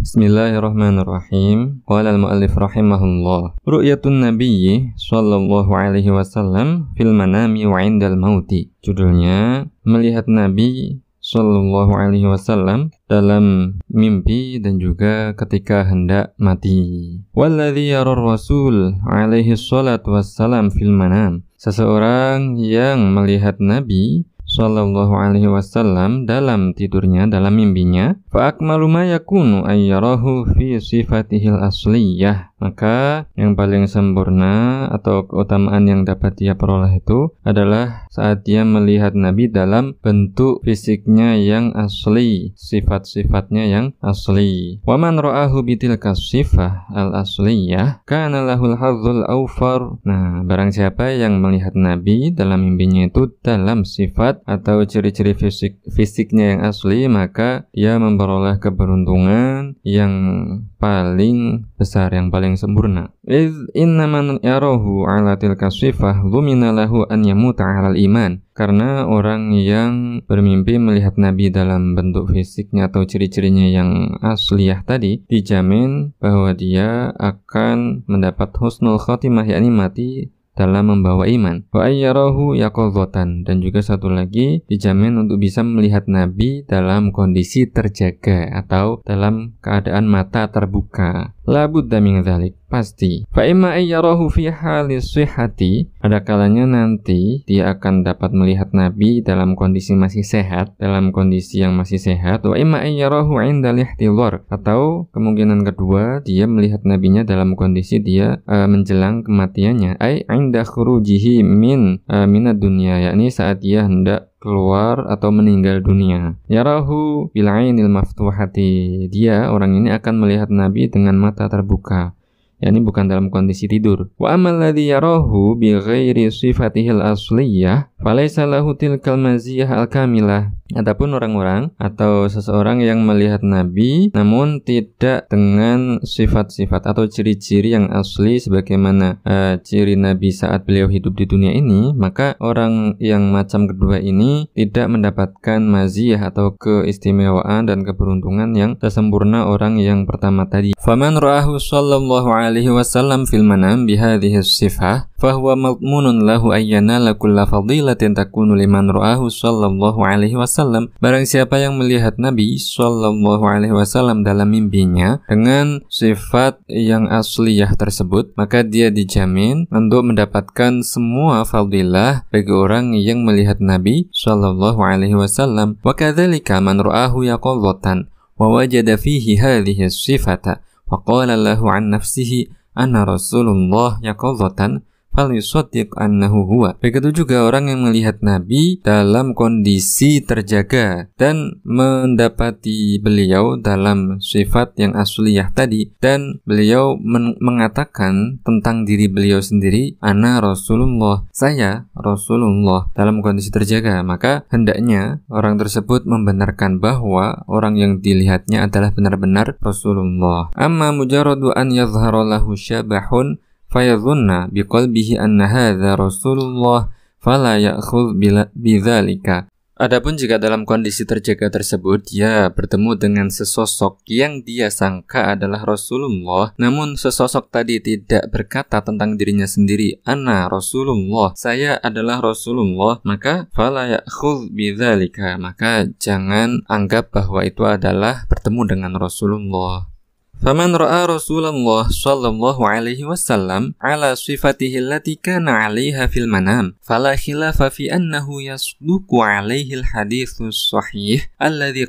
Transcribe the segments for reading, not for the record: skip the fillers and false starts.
Bismillahirrahmanirrahim. Qala al-muallif rahimahullah. Ru'yatun nabiyyi sallallahu alaihi wasallam fil manami wa 'indal mauti. Judulnya melihat Nabi sallallahu alaihi wasallam dalam mimpi dan juga ketika hendak mati. Walladzi yara Rasul alaihi salatu wassalam fil manam. Seseorang yang melihat Nabi sallallahu alaihi wasallam dalam tidurnya, dalam mimpinya, fa akmalu ma yakunu ayyarahu fi sifatihil asliyah. Maka yang paling sempurna atau keutamaan yang dapat dia peroleh itu adalah saat dia melihat Nabi dalam bentuk fisiknya yang asli, sifat-sifatnya yang asli. Wa man ra'ahu bitilka sifah al-asliyah kana lahul hadzul awfar. Nah, barang siapa yang melihat Nabi dalam mimpinya itu dalam sifat atau ciri-ciri fisiknya yang asli, maka dia memperoleh keberuntungan yang paling besar, yang paling sempurna. Inna man yarahu ala tilka sifah lumina lahu an yamuta alal iman. Karena orang yang bermimpi melihat Nabi dalam bentuk fisiknya atau ciri-cirinya yang asliyah tadi, dijamin bahwa dia akan mendapat husnul khotimah, yakni mati dalam membawa iman. Wa ayyarahu yaqadhatan, dan juga satu lagi dijamin untuk bisa melihat Nabi dalam kondisi terjaga atau dalam keadaan mata terbuka. La budda min dzalik, pasti. Fa imma ayyarahu fi halis sihhati, ada kalanya nanti dia akan dapat melihat Nabi dalam kondisi masih sehat, dalam kondisi yang masih sehat. Wa imma ayyarahu 'indal ihtidhar, atau kemungkinan kedua dia melihat nabinya dalam kondisi dia menjelang kematiannya, ai 'inda khurujihi minad dunya, yakni saat dia hendak keluar atau meninggal dunia. Yarahu bil 'ainil maftuhati, dia orang ini akan melihat Nabi dengan mata terbuka, yakni bukan dalam kondisi tidur. Wa ammal ladzi yarahu bi ghairi sifatihil asliyah falaysa lahu tilkal maziyah al-kamilah. Adapun orang-orang atau seseorang yang melihat Nabi namun tidak dengan sifat-sifat atau ciri-ciri yang asli sebagaimana ciri Nabi saat beliau hidup di dunia ini, maka orang yang macam kedua ini tidak mendapatkan maziyah atau keistimewaan dan keberuntungan yang sesempurna orang yang pertama tadi. Faman ra'ahu sallallahu alaihi wasallam fil manam bihadhihi sifah fahuwa madmunun lahu ayyanala kulla fadilatin takunu liman ra'ahu sallallahu alaihi wasallam. Barang siapa yang melihat Nabi sallallahu alaihi wasallam dalam mimpinya dengan sifat yang asliyah tersebut, maka dia dijamin untuk mendapatkan semua fadilah bagi orang yang melihat Nabi sallallahu alaihi wasallam. Wa kadzalika man ra'ahu yaqadhatan wa wajada fihi hadhihi sifata wa qala lahu an nafsihi anna Rasulullah yaqadhatan falyusaddiq annahu huwa. Begitu juga orang yang melihat Nabi dalam kondisi terjaga dan mendapati beliau dalam sifat yang asliyah tadi, dan beliau mengatakan tentang diri beliau sendiri, ana Rasulullah, saya Rasulullah, dalam kondisi terjaga, maka hendaknya orang tersebut membenarkan bahwa orang yang dilihatnya adalah benar-benar Rasulullah. Amma mujarradu an yadhhara lahu syabahun fayadhunna biqalbihi anna hadza Rasulullah fala ya'khudh bidzalika. Adapun jika dalam kondisi terjaga tersebut dia bertemu dengan sesosok yang dia sangka adalah Rasulullah, namun sesosok tadi tidak berkata tentang dirinya sendiri, ana Rasulullah, saya adalah Rasulullah, maka fala ya'khudh bidzalika, maka jangan anggap bahwa itu adalah bertemu dengan Rasulullah. Faman ra'a Rasulullah sallallahu alaihi wasallam ala sifatihi allati kana 'alaiha fil manam fala khilafa fi annahu yasduqu 'alaihi al-haditsus sahih alladhi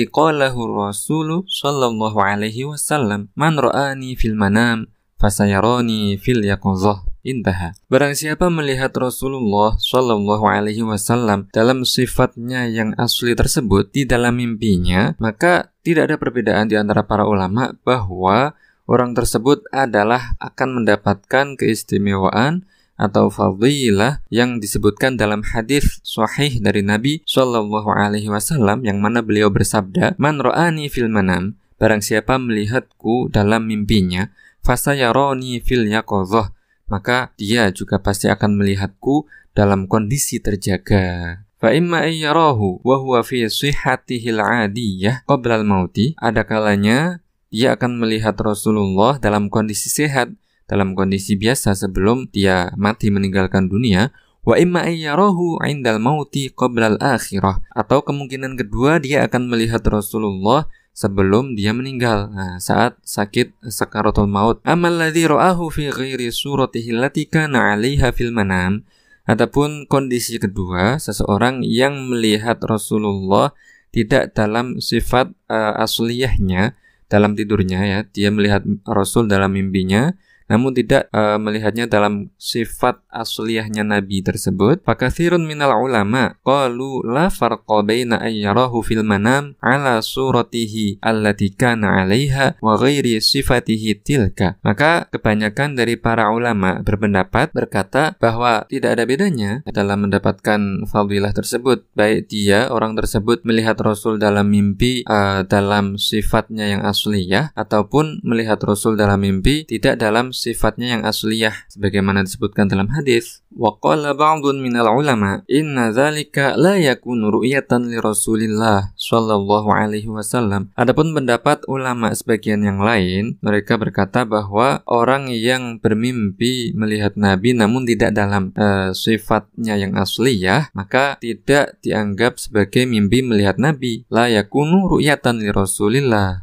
qalahu Rasul sallallahu alaihi wasallam man ra'ani fil manam fasayarani fil yaqظah. Intaha. Barang siapa melihat Rasulullah sallallahu alaihi wasallam dalam sifatnya yang asli tersebut di dalam mimpinya, maka tidak ada perbedaan di antara para ulama bahwa orang tersebut adalah akan mendapatkan keistimewaan atau fadilah yang disebutkan dalam hadis sahih dari Nabi sallallahu alaihi wasallam yang mana beliau bersabda, "Man ra'ani fil manam," barang siapa melihatku dalam mimpinya, fasayarani fil yaqظah, maka dia juga pasti akan melihatku dalam kondisi terjaga. Fa imma ayyarahu wa huwa fi sihhatihil 'adiyah qabla al-mauti, ada kalanya dia akan melihat Rasulullah dalam kondisi sehat, dalam kondisi biasa sebelum dia mati meninggalkan dunia. Wa imma ayyarahu 'indal mauti qabla al-akhirah, atau kemungkinan kedua dia akan melihat Rasulullah sebelum dia meninggal, saat sakit sakaratul maut. Amal ladzi ra'ahu fi ghairi suratihi allati kana 'alaiha fil manam. Adapun kondisi kedua, seseorang yang melihat Rasulullah tidak dalam sifat asliyahnya dalam tidurnya, ya, dia melihat Rasul dalam mimpinya, namun tidak melihatnya dalam sifat asliyahnya Nabi tersebut. Fakatsirun minal ulama qalu la farqa baina ayyarahu fil manam ala suratihi allati kana 'alaiha wa ghairi sifatihi tilka. Maka kebanyakan dari para ulama berkata bahwa tidak ada bedanya dalam mendapatkan fadilah tersebut, baik dia orang tersebut melihat Rasul dalam mimpi dalam sifatnya yang asliyah, ataupun melihat Rasul dalam mimpi tidak dalam sifatnya yang asliyah, sebagaimana disebutkan dalam hadis. Wa qala ba'dun minal ulama inna dzalika la yakunu ru'yatan li Rasulillah sallallahu alaihi wasallam. Adapun pendapat ulama sebagian yang lain, mereka berkata bahwa orang yang bermimpi melihat Nabi namun tidak dalam sifatnya yang asliyah, maka tidak dianggap sebagai mimpi melihat Nabi. La yakunu ru'yatan li Rasulillah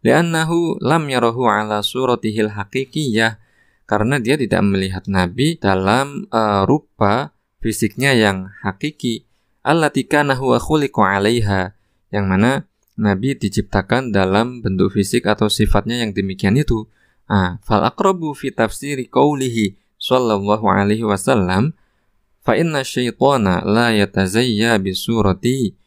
li'annahu lam yarahu ala suratihil haqiqiyah, karena dia tidak melihat Nabi dalam rupa fisiknya yang hakiki, allati kana huwa khuliqa 'alaiha, yang mana Nabi diciptakan dalam bentuk fisik atau sifatnya yang demikian itu. Fal aqrabu fi tafsiri qaulihi sallallahu alaihi wasallam fa inna syaitana la yatazayya bi surati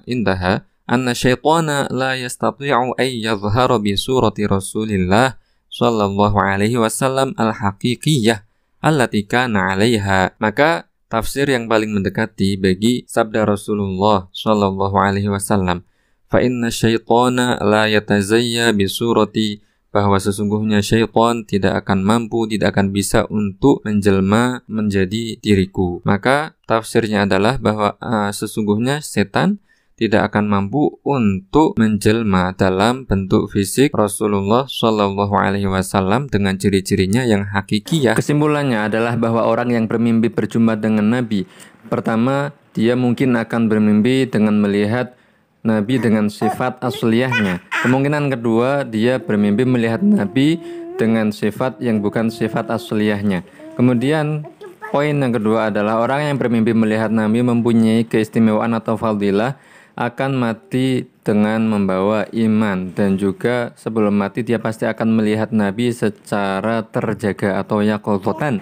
indaha anna syaitana la yastati'u ay yadhhara bi surati Rasulillah sallallahu alaihi wasallam al-haqiqiyah allati kana 'alaiha. Maka tafsir yang paling mendekati bagi sabda Rasulullah sallallahu alaihi wasallam, fa inna syaitana la yatazayya bi surati, bahwa sesungguhnya syaitan tidak akan mampu, tidak akan bisa untuk menjelma menjadi diriku. Maka tafsirnya adalah bahwa sesungguhnya setan tidak akan mampu untuk menjelma dalam bentuk fisik Rasulullah Shallallahu Alaihi Wasallam dengan ciri-cirinya yang hakikiyah. Kesimpulannya adalah bahwa orang yang bermimpi berjumpa dengan Nabi, pertama dia mungkin akan bermimpi dengan melihat Nabi dengan sifat asliyahnya. Kemungkinan kedua, dia bermimpi melihat Nabi dengan sifat yang bukan sifat asliyahnya. Kemudian poin yang kedua adalah orang yang bermimpi melihat Nabi mempunyai keistimewaan atau fadilah, akan mati dengan membawa iman, dan juga sebelum mati dia pasti akan melihat Nabi secara terjaga atau yaqozotan.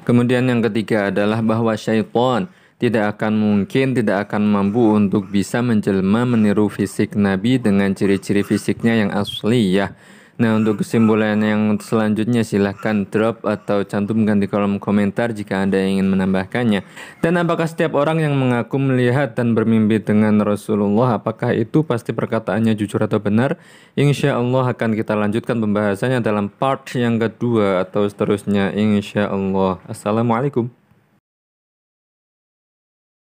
Kemudian yang ketiga adalah bahwa syaitan tidak akan mampu untuk bisa menjelma meniru fisik Nabi dengan ciri-ciri fisiknya yang asliyah. Nah, untuk kesimpulan yang selanjutnya silahkan drop atau cantumkan di kolom komentar jika Anda ingin menambahkannya. Dan apakah setiap orang yang mengaku melihat dan bermimpi dengan Rasulullah, apakah itu pasti perkataannya jujur atau benar? Insya Allah akan kita lanjutkan pembahasannya dalam part yang kedua atau seterusnya, insya Allah. Assalamualaikum.